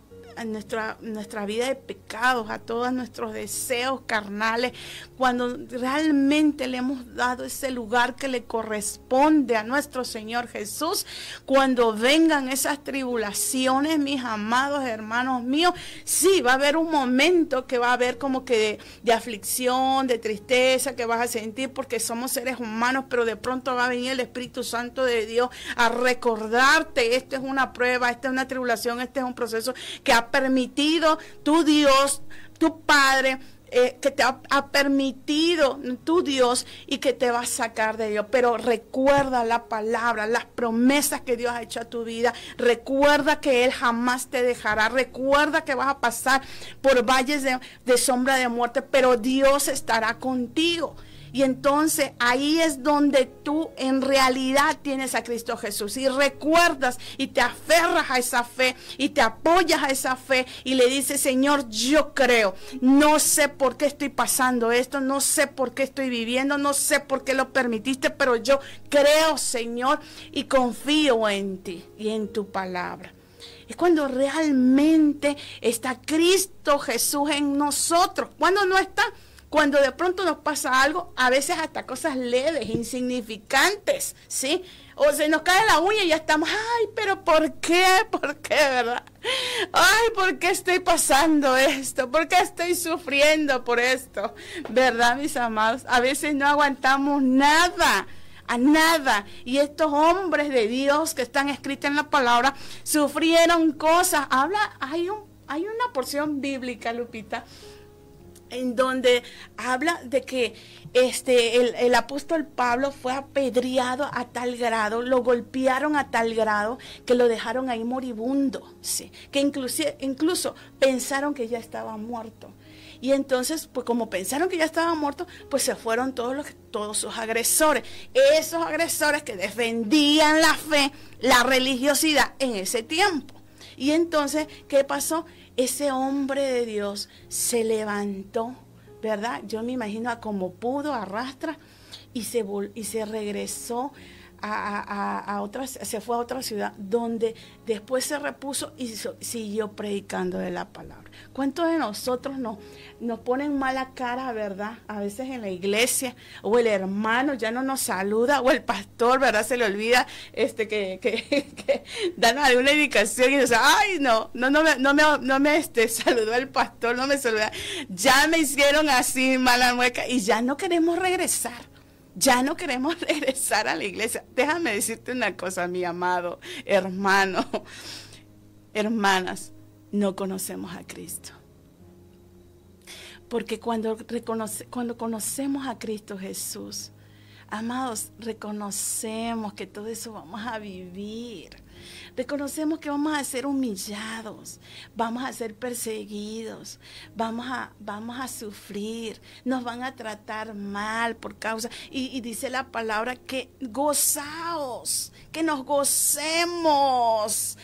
vida de pecados, a todos nuestros deseos carnales, cuando realmente le hemos dado ese lugar que le corresponde a nuestro Señor Jesús, cuando vengan esas tribulaciones, mis amados hermanos míos, sí, va a haber un momento que va a haber como que de aflicción, de tristeza, que vas a sentir porque somos seres humanos, pero de pronto va a venir el Espíritu Santo de Dios a recordarte, esto es una prueba, esta es una tribulación, este es un proceso que ha permitido tu Dios, tu Padre, que te ha permitido tu Dios y que te va a sacar de ello. Pero recuerda la palabra, las promesas que Dios ha hecho a tu vida. Recuerda que Él jamás te dejará. Recuerda que vas a pasar por valles de sombra de muerte, pero Dios estará contigo. Y entonces ahí es donde tú en realidad tienes a Cristo Jesús. Y recuerdas y te aferras a esa fe y te apoyas a esa fe y le dices, Señor, yo creo. No sé por qué estoy pasando esto, no sé por qué estoy viviendo, no sé por qué lo permitiste, pero yo creo, Señor, y confío en ti y en tu palabra. Es cuando realmente está Cristo Jesús en nosotros. Cuando no está, cuando de pronto nos pasa algo, a veces hasta cosas leves, insignificantes, ¿sí? O se nos cae la uña y ya estamos, ay, pero ¿por qué? ¿Por qué, verdad? Ay, ¿por qué estoy pasando esto? ¿Por qué estoy sufriendo por esto? ¿Verdad, mis amados? A veces no aguantamos nada. A nada. Y estos hombres de Dios que están escritos en la palabra sufrieron cosas. Hay una porción bíblica, Lupita, en donde habla de que el apóstol Pablo fue apedreado a tal grado, lo golpearon a tal grado que lo dejaron ahí moribundo, ¿sí? Que incluso pensaron que ya estaba muerto. Y entonces, pues como pensaron que ya estaba muerto, pues se fueron todos sus agresores. Esos agresores que defendían la fe, la religiosidad en ese tiempo. Y entonces, ¿qué pasó? Ese hombre de Dios se levantó, ¿verdad? Yo me imagino a como pudo, arrastra, y se regresó se fue a otra ciudad, donde después se repuso y siguió predicando de la palabra. ¿Cuántos de nosotros nos ponen mala cara, verdad? A veces en la iglesia, o el hermano ya no nos saluda, o el pastor, ¿verdad? Se le olvida que darnos alguna indicación y dice, ay, no me saludó el pastor, no me saludó. Ya me hicieron así mala mueca y ya no queremos regresar. Ya no queremos regresar a la iglesia. Déjame decirte una cosa, mi amado hermano, hermanas, no conocemos a Cristo. Porque cuando conocemos a Cristo Jesús, amados, reconocemos que todo eso vamos a vivir. Reconocemos que vamos a ser humillados, vamos a ser perseguidos, vamos a sufrir, nos van a tratar mal por causa. Y dice la palabra que gozaos, que nos gocemos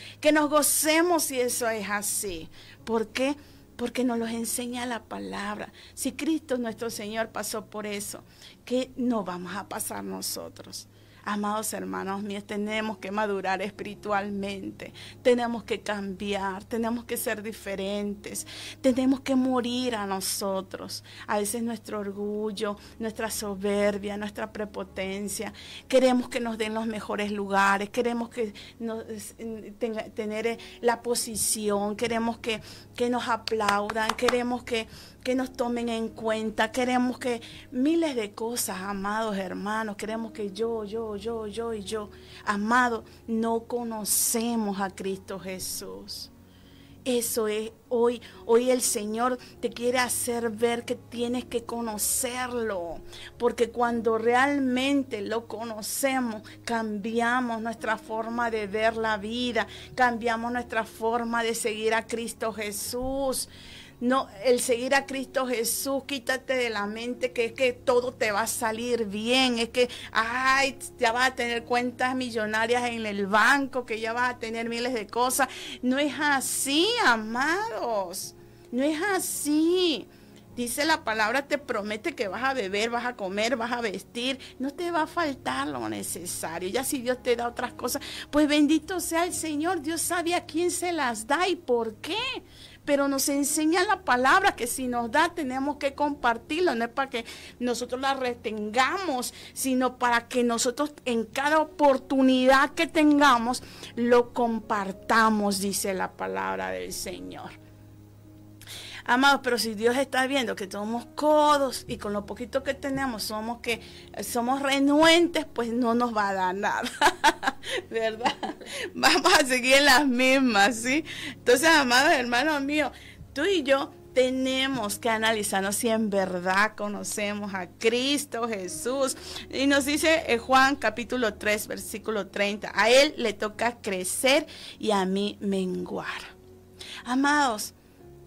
si eso es así. ¿Por qué? Porque nos los enseña la palabra. Si Cristo nuestro Señor pasó por eso, ¿qué no vamos a pasar nosotros? Amados hermanos míos, tenemos que madurar espiritualmente, tenemos que cambiar, tenemos que ser diferentes, tenemos que morir a nosotros. A veces nuestro orgullo, nuestra soberbia, nuestra prepotencia, queremos que nos den los mejores lugares, queremos que tener la posición, queremos que nos aplaudan, queremos que nos tomen en cuenta, queremos que miles de cosas, amados hermanos, queremos que yo. Amado, no conocemos a Cristo Jesús. Eso es, hoy el Señor te quiere hacer ver que tienes que conocerlo, porque cuando realmente lo conocemos, cambiamos nuestra forma de ver la vida, cambiamos nuestra forma de seguir a Cristo Jesús. No, el seguir a Cristo Jesús, quítate de la mente que es que todo te va a salir bien, es que ya vas a tener cuentas millonarias en el banco, que ya vas a tener miles de cosas. No es así, amados, no es así. Dice la palabra, te promete que vas a beber, vas a comer, vas a vestir, no te va a faltar lo necesario. Ya si Dios te da otras cosas, pues bendito sea el Señor, Dios sabe a quién se las da y por qué. Pero nos enseña la palabra que si nos da tenemos que compartirlo, no es para que nosotros la retengamos, sino para que nosotros en cada oportunidad que tengamos lo compartamos, dice la palabra del Señor. Amados, pero si Dios está viendo que somos codos y con lo poquito que tenemos somos renuentes, pues no nos va a dar nada, ¿verdad? Vamos a seguir en las mismas, ¿sí? Entonces, amados hermanos míos, tú y yo tenemos que analizarnos si en verdad conocemos a Cristo Jesús. Y nos dice Juan capítulo 3, versículo 30, a Él le toca crecer y a mí menguar. Amados,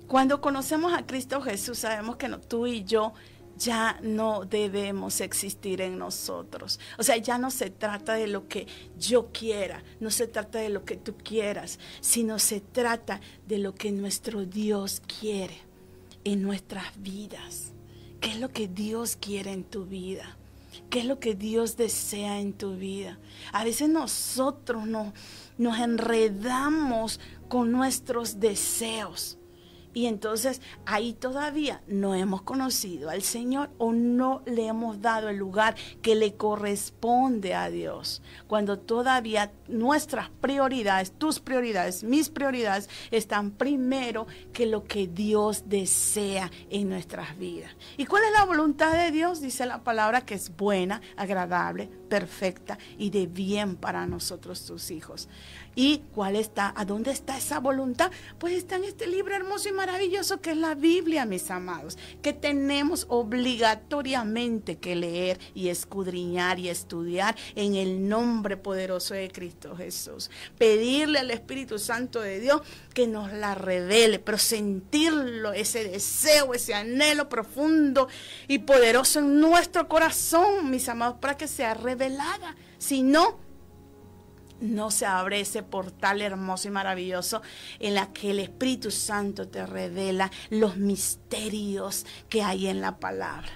cuando conocemos a Cristo Jesús, sabemos que tú y yo ya no debemos existir en nosotros. O sea, ya no se trata de lo que yo quiera, no se trata de lo que tú quieras, sino se trata de lo que nuestro Dios quiere en nuestras vidas. ¿Qué es lo que Dios quiere en tu vida? ¿Qué es lo que Dios desea en tu vida? A veces nosotros nos enredamos con nuestros deseos. Y entonces ahí todavía no hemos conocido al Señor o no le hemos dado el lugar que le corresponde a Dios. Cuando todavía nuestras prioridades, tus prioridades, mis prioridades están primero que lo que Dios desea en nuestras vidas. ¿Y cuál es la voluntad de Dios? Dice la palabra que es buena, agradable, perfecta y de bien para nosotros, sus hijos. ¿Y cuál está? ¿A dónde está esa voluntad? Pues está en este libro hermoso y maravilloso que es la Biblia, mis amados, que tenemos obligatoriamente que leer y escudriñar y estudiar en el nombre poderoso de Cristo Jesús. Pedirle al Espíritu Santo de Dios que nos la revele, pero sentirlo, ese deseo, ese anhelo profundo y poderoso en nuestro corazón, mis amados, para que sea revelada. Si no se abre ese portal hermoso y maravilloso en la que el Espíritu Santo te revela los misterios que hay en la palabra.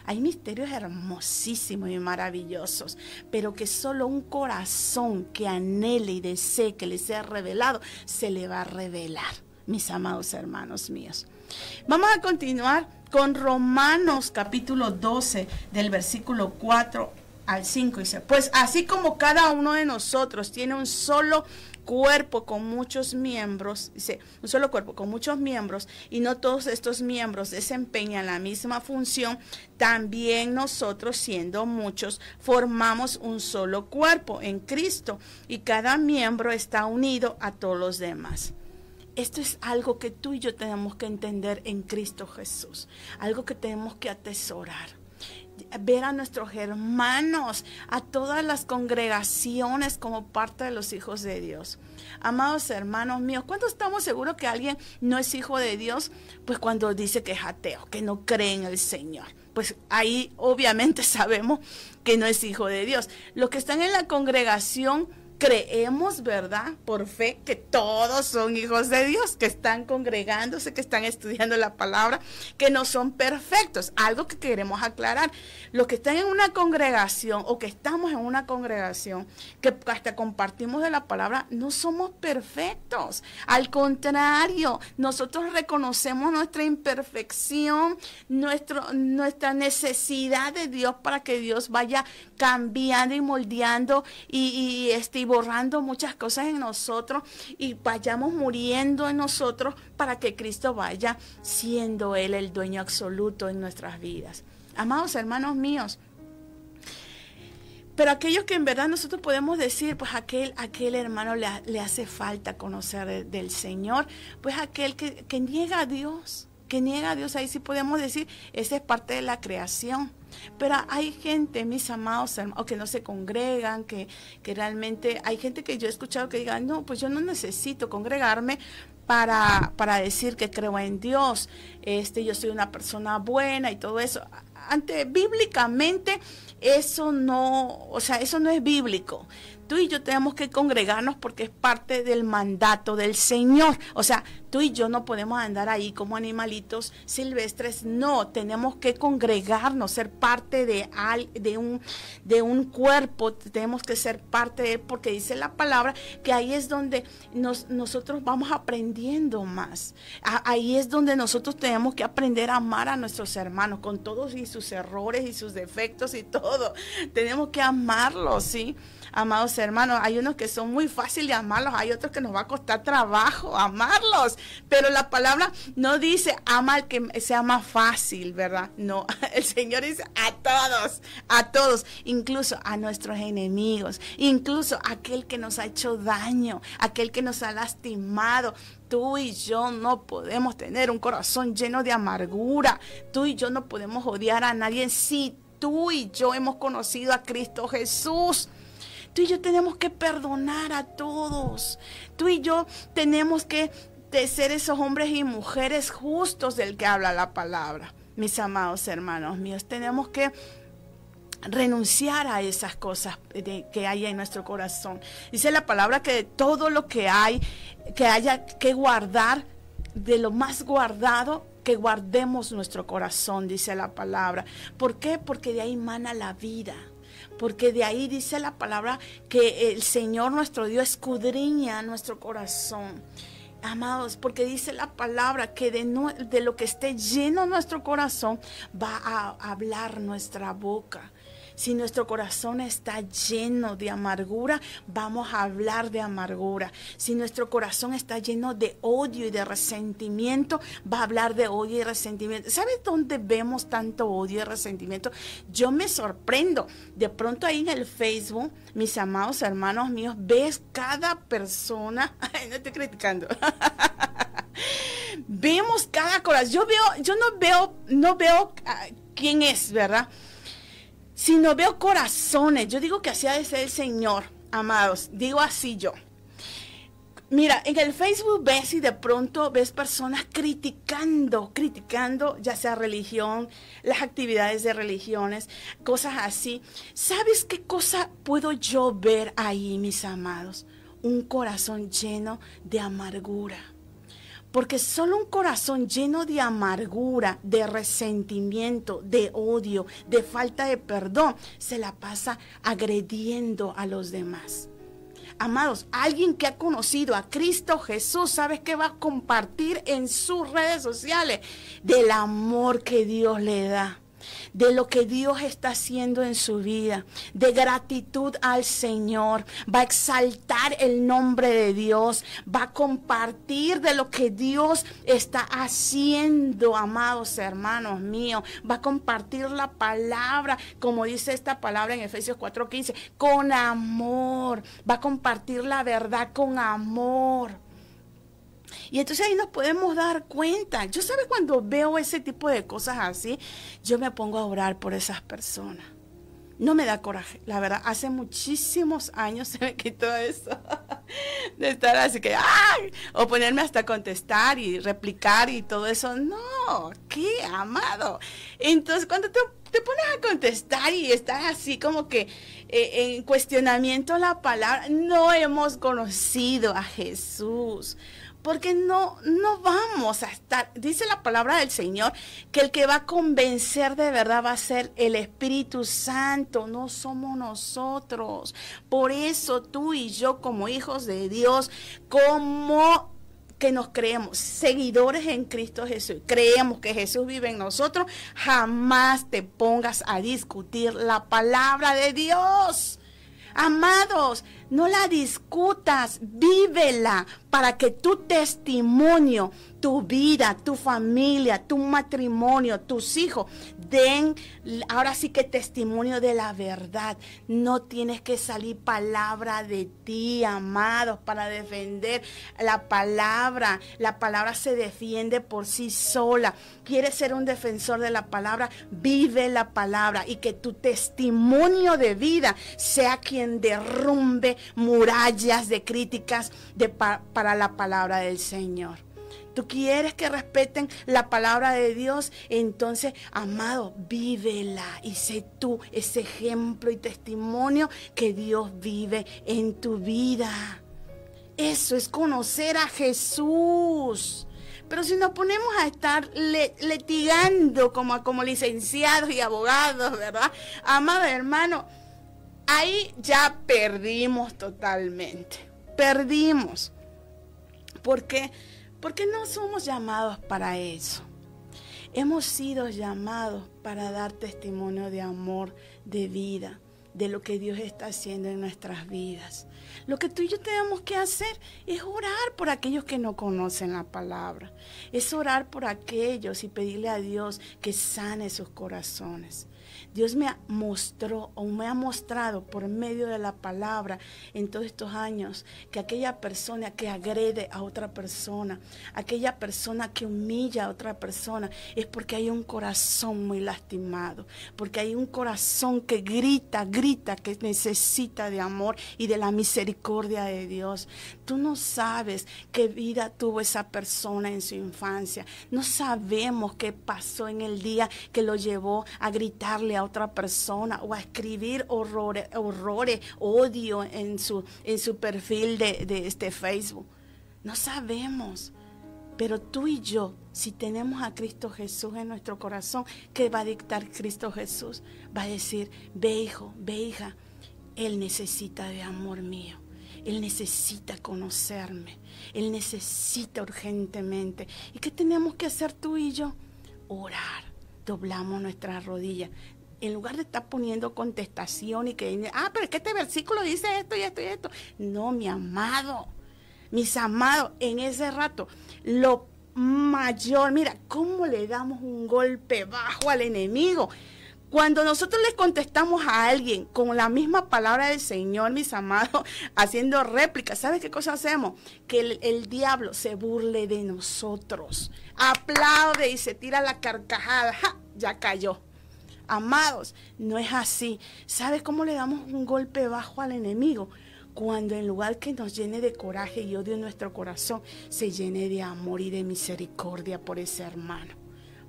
Hay misterios hermosísimos y maravillosos, pero que solo un corazón que anhele y desee que le sea revelado, se le va a revelar, mis amados hermanos míos. Vamos a continuar con Romanos capítulo 12 del versículo 4 al 5, dice, pues así como cada uno de nosotros tiene un solo cuerpo con muchos miembros, dice, un solo cuerpo con muchos miembros, y no todos estos miembros desempeñan la misma función, también nosotros, siendo muchos, formamos un solo cuerpo en Cristo, y cada miembro está unido a todos los demás. Esto es algo que tú y yo tenemos que entender en Cristo Jesús, algo que tenemos que atesorar. Ver a nuestros hermanos, a todas las congregaciones como parte de los hijos de Dios. Amados hermanos míos, ¿cuántos estamos seguros que alguien no es hijo de Dios? Pues cuando dice que es ateo, que no cree en el Señor. Pues ahí obviamente sabemos que no es hijo de Dios. Los que están en la congregación creemos, ¿verdad? Por fe, que todos son hijos de Dios, que están congregándose, que están estudiando la palabra, que no son perfectos. Algo que queremos aclarar. Los que están en una congregación o que estamos en una congregación, que hasta compartimos de la palabra, no somos perfectos. Al contrario, nosotros reconocemos nuestra imperfección, nuestra necesidad de Dios para que Dios vaya cambiando y moldeando y borrando muchas cosas en nosotros y vayamos muriendo en nosotros para que Cristo vaya siendo Él el dueño absoluto en nuestras vidas. Amados hermanos míos, pero aquellos que en verdad nosotros podemos decir, pues aquel hermano le hace falta conocer del Señor, pues aquel que niega a Dios, ahí sí podemos decir, esa es parte de la creación. Pero hay gente, mis amados hermanos, que no se congregan, que realmente, hay gente que yo he escuchado que diga, no, pues yo no necesito congregarme para decir que creo en Dios, yo soy una persona buena y todo eso. Bíblicamente, eso no es bíblico. Tú y yo tenemos que congregarnos porque es parte del mandato del Señor. O sea, tú y yo no podemos andar ahí como animalitos silvestres. No, tenemos que congregarnos, ser parte de un cuerpo. Tenemos que ser parte de él porque dice la palabra que ahí es donde nosotros vamos aprendiendo más. Ahí es donde nosotros tenemos que aprender a amar a nuestros hermanos con todos y sus errores y sus defectos y todo. Tenemos que amarlos, ¿sí? Amados hermanos, hay unos que son muy fáciles de amarlos, hay otros que nos va a costar trabajo amarlos, pero la palabra no dice ama al que sea más fácil, ¿verdad? No, el Señor dice a todos, incluso a nuestros enemigos, incluso a aquel que nos ha hecho daño, aquel que nos ha lastimado. Tú y yo no podemos tener un corazón lleno de amargura, tú y yo no podemos odiar a nadie si tú y yo hemos conocido a Cristo Jesús. Tú y yo tenemos que perdonar a todos. Tú y yo tenemos que ser esos hombres y mujeres justos del que habla la palabra. Mis amados hermanos míos, tenemos que renunciar a esas cosas que hay en nuestro corazón. Dice la palabra que de todo lo que haya que guardar, de lo más guardado, que guardemos nuestro corazón, dice la palabra. ¿Por qué? Porque de ahí mana la vida. Porque de ahí dice la palabra que el Señor nuestro Dios escudriña nuestro corazón. Amados, porque dice la palabra que de lo que esté lleno nuestro corazón va a hablar nuestra boca. Si nuestro corazón está lleno de amargura, vamos a hablar de amargura. Si nuestro corazón está lleno de odio y de resentimiento, va a hablar de odio y resentimiento. ¿Sabes dónde vemos tanto odio y resentimiento? Yo me sorprendo. De pronto ahí en el Facebook, mis amados hermanos míos, ves cada persona. Ay, no estoy criticando. Vemos cada corazón. Yo no veo quién es, ¿verdad? Si no veo corazones, yo digo que así ha de ser el Señor, amados, digo así yo. Mira, en el Facebook ves y de pronto ves personas criticando, ya sea religión, las actividades de religiones, cosas así. ¿Sabes qué cosa puedo yo ver ahí, mis amados? Un corazón lleno de amargura. Porque solo un corazón lleno de amargura, de resentimiento, de odio, de falta de perdón, se la pasa agrediendo a los demás. Amados, alguien que ha conocido a Cristo Jesús, ¿sabes qué va a compartir en sus redes sociales? Del amor que Dios le da, de lo que Dios está haciendo en su vida, de gratitud al Señor. Va a exaltar el nombre de Dios, va a compartir de lo que Dios está haciendo, amados hermanos míos. Va a compartir la palabra, como dice esta palabra en Efesios 4:15, con amor. Va a compartir la verdad con amor. Y entonces ahí nos podemos dar cuenta. Yo, ¿sabes? Cuando veo ese tipo de cosas así, yo me pongo a orar por esas personas. No me da coraje, la verdad. Hace muchísimos años se me quitó eso. De estar así que, ¡ay! O ponerme hasta a contestar y replicar y todo eso. No, ¿qué, amado? Entonces, cuando te pones a contestar y estás así como que en cuestionamiento la palabra, no hemos conocido a Jesús. Porque no vamos a estar, dice la palabra del Señor, que el que va a convencer de verdad va a ser el Espíritu Santo, no somos nosotros. Por eso tú y yo como hijos de Dios, como que nos creemos seguidores en Cristo Jesús, creemos que Jesús vive en nosotros, jamás te pongas a discutir la palabra de Dios. Amados, no la discutas, vívela para que tu testimonio, tu vida, tu familia, tu matrimonio, tus hijos den ahora sí que testimonio de la verdad. No tienes que salir palabra de ti, amados, para defender la palabra. La palabra se defiende por sí sola. ¿Quieres ser un defensor de la palabra? Vive la palabra y que tu testimonio de vida sea quien derrumbe murallas de críticas para la palabra del Señor. ¿Tú quieres que respeten la palabra de Dios? Entonces, amado, vívela y sé tú ese ejemplo y testimonio que Dios vive en tu vida. Eso es conocer a Jesús. Pero si nos ponemos a estar litigando como licenciados y abogados, ¿verdad? Amado hermano, ahí ya perdimos totalmente. Perdimos. ¿Por qué? Porque no somos llamados para eso. Hemos sido llamados para dar testimonio de amor, de vida, de lo que Dios está haciendo en nuestras vidas. Lo que tú y yo tenemos que hacer es orar por aquellos que no conocen la palabra. Es orar por aquellos y pedirle a Dios que sane sus corazones. Dios me ha mostrado por medio de la palabra en todos estos años que aquella persona que agrede a otra persona, aquella persona que humilla a otra persona, es porque hay un corazón muy lastimado, porque hay un corazón que grita, que necesita de amor y de la misericordia de Dios. Tú no sabes qué vida tuvo esa persona en su infancia. No sabemos qué pasó en el día que lo llevó a gritarle a otra persona o a escribir horrores, odio en su perfil de Facebook. No sabemos. Pero tú y yo, si tenemos a Cristo Jesús en nuestro corazón, ¿qué va a dictar Cristo Jesús? Va a decir, ve hijo, ve hija, Él necesita de amor mío. Él necesita conocerme. Él necesita urgentemente. ¿Y qué tenemos que hacer tú y yo? Orar. Doblamos nuestras rodillas. En lugar de estar poniendo contestación y que, pero es que este versículo dice esto y esto y esto. No, mi amado, mis amados, en ese rato, lo mayor, mira, cómo le damos un golpe bajo al enemigo. Cuando nosotros le contestamos a alguien con la misma palabra del Señor, mis amados, haciendo réplicas, ¿sabes qué cosa hacemos? Que el diablo se burle de nosotros, aplaude y se tira la carcajada. ¡Ja! Ya cayó. Amados, no es así. ¿Sabes cómo le damos un golpe bajo al enemigo? Cuando en lugar que nos llene de coraje y odio en nuestro corazón, se llene de amor y de misericordia por ese hermano,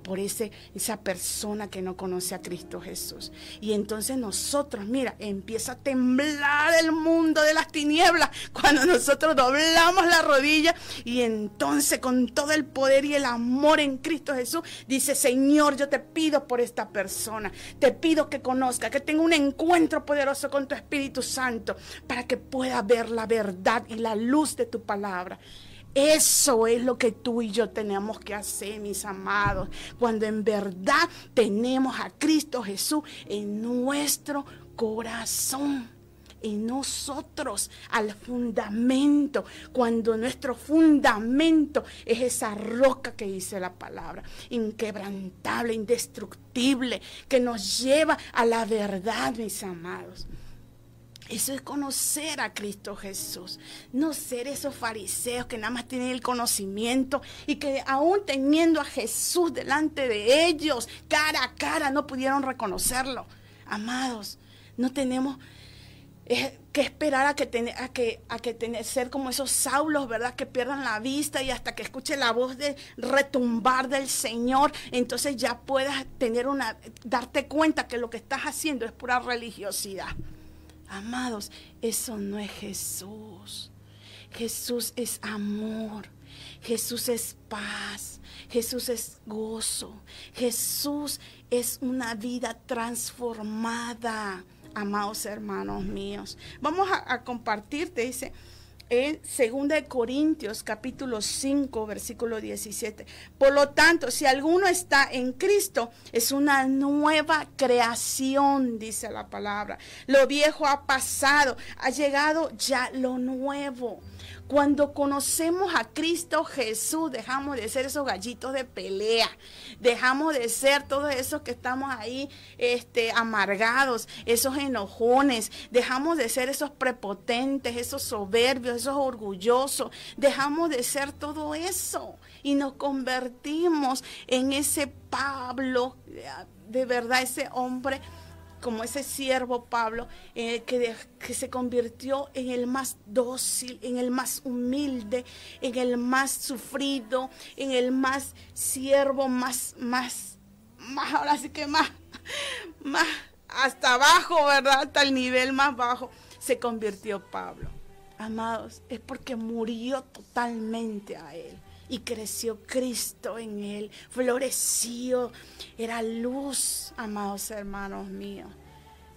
por esa persona que no conoce a Cristo Jesús. Y entonces nosotros, mira, empieza a temblar el mundo de las tinieblas cuando nosotros doblamos la rodilla y entonces con todo el poder y el amor en Cristo Jesús dice, Señor, yo te pido por esta persona, te pido que conozca, que tenga un encuentro poderoso con tu Espíritu Santo para que pueda ver la verdad y la luz de tu palabra. Eso es lo que tú y yo tenemos que hacer, mis amados, cuando en verdad tenemos a Cristo Jesús en nuestro corazón, en nosotros, al fundamento, cuando nuestro fundamento es esa roca que dice la palabra, inquebrantable, indestructible, que nos lleva a la verdad, mis amados. Eso es conocer a Cristo Jesús, no ser esos fariseos que nada más tienen el conocimiento y que aún teniendo a Jesús delante de ellos, cara a cara, no pudieron reconocerlo. Amados, No tenemos que esperar a que ser como esos Saulos, ¿verdad? Que pierdan la vista y hasta que escuche la voz de retumbar del Señor, entonces ya puedas darte cuenta que lo que estás haciendo es pura religiosidad. Amados, eso no es Jesús. Jesús es amor. Jesús es paz. Jesús es gozo. Jesús es una vida transformada. Amados hermanos míos, vamos a compartirte, dice, en 2 Corintios capítulo 5, versículo 17. Por lo tanto, si alguno está en Cristo, es una nueva creación, dice la palabra. Lo viejo ha pasado, ha llegado ya lo nuevo. Cuando conocemos a Cristo Jesús, dejamos de ser esos gallitos de pelea, dejamos de ser todos esos que estamos ahí amargados, esos enojones, dejamos de ser esos prepotentes, esos soberbios, esos orgullosos, dejamos de ser todo eso y nos convertimos en ese Pablo, de verdad, ese hombre, como ese siervo Pablo, que se convirtió en el más dócil, en el más humilde, en el más sufrido, en el más siervo, más, ahora sí que más hasta abajo, ¿verdad? Hasta el nivel más bajo se convirtió Pablo. Amados, es porque murió totalmente a él. Y creció Cristo en él, floreció, era luz, amados hermanos míos.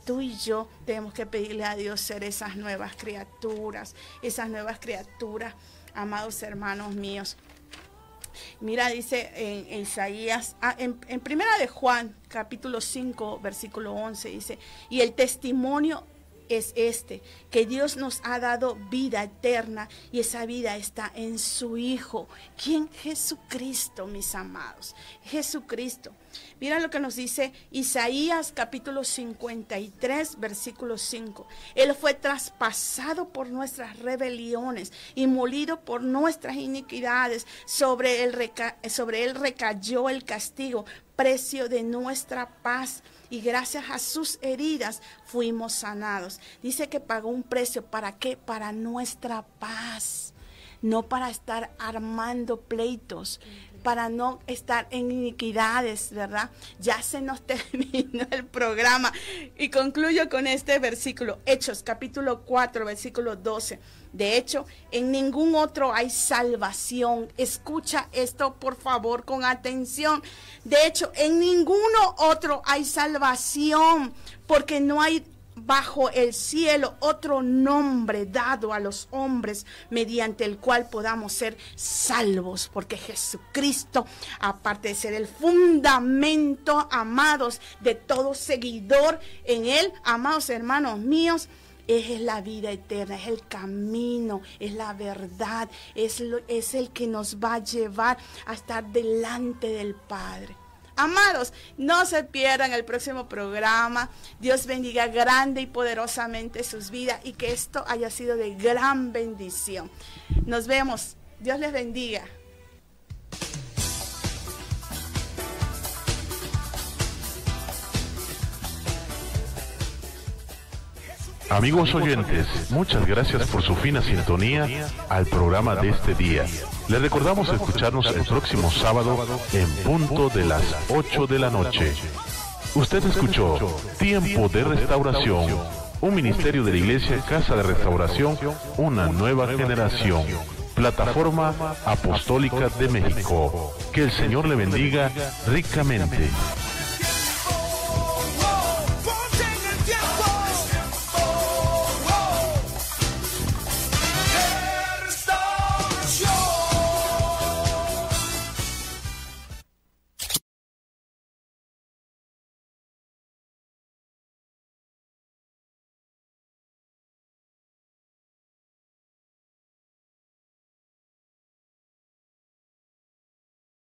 Tú y yo tenemos que pedirle a Dios ser esas nuevas criaturas, amados hermanos míos. Mira, dice en Isaías, en primera de Juan, capítulo 5, versículo 11, dice, y el testimonio es que Dios nos ha dado vida eterna y esa vida está en su Hijo. ¿Quién? Jesucristo, mis amados. Jesucristo. Mira lo que nos dice Isaías capítulo 53, versículo 5. Él fue traspasado por nuestras rebeliones y molido por nuestras iniquidades. Sobre él recayó el castigo, precio de nuestra paz. Y gracias a sus heridas fuimos sanados. Dice que pagó un precio. ¿Para qué? Para nuestra paz. No para estar armando pleitos, para no estar en iniquidades, ¿verdad? Ya se nos terminó el programa. Y concluyo con este versículo. Hechos, capítulo 4, versículo 12. De hecho, en ningún otro hay salvación. Escucha esto, por favor, con atención. De hecho, en ninguno otro hay salvación, porque no hay bajo el cielo otro nombre dado a los hombres mediante el cual podamos ser salvos, porque Jesucristo, aparte de ser el fundamento, amados, de todo seguidor en él, amados hermanos míos, es la vida eterna, es el camino, es la verdad, es el que nos va a llevar a estar delante del Padre. Amados, no se pierdan el próximo programa. Dios bendiga grande y poderosamente sus vidas y que esto haya sido de gran bendición. Nos vemos. Dios les bendiga. Amigos oyentes, muchas gracias por su fina sintonía al programa de este día. Les recordamos escucharnos el próximo sábado en punto de las 8 de la noche. Usted escuchó Tiempo de Restauración, un ministerio de la Iglesia Casa de Restauración, una nueva generación. Plataforma Apostólica de México. Que el Señor le bendiga ricamente.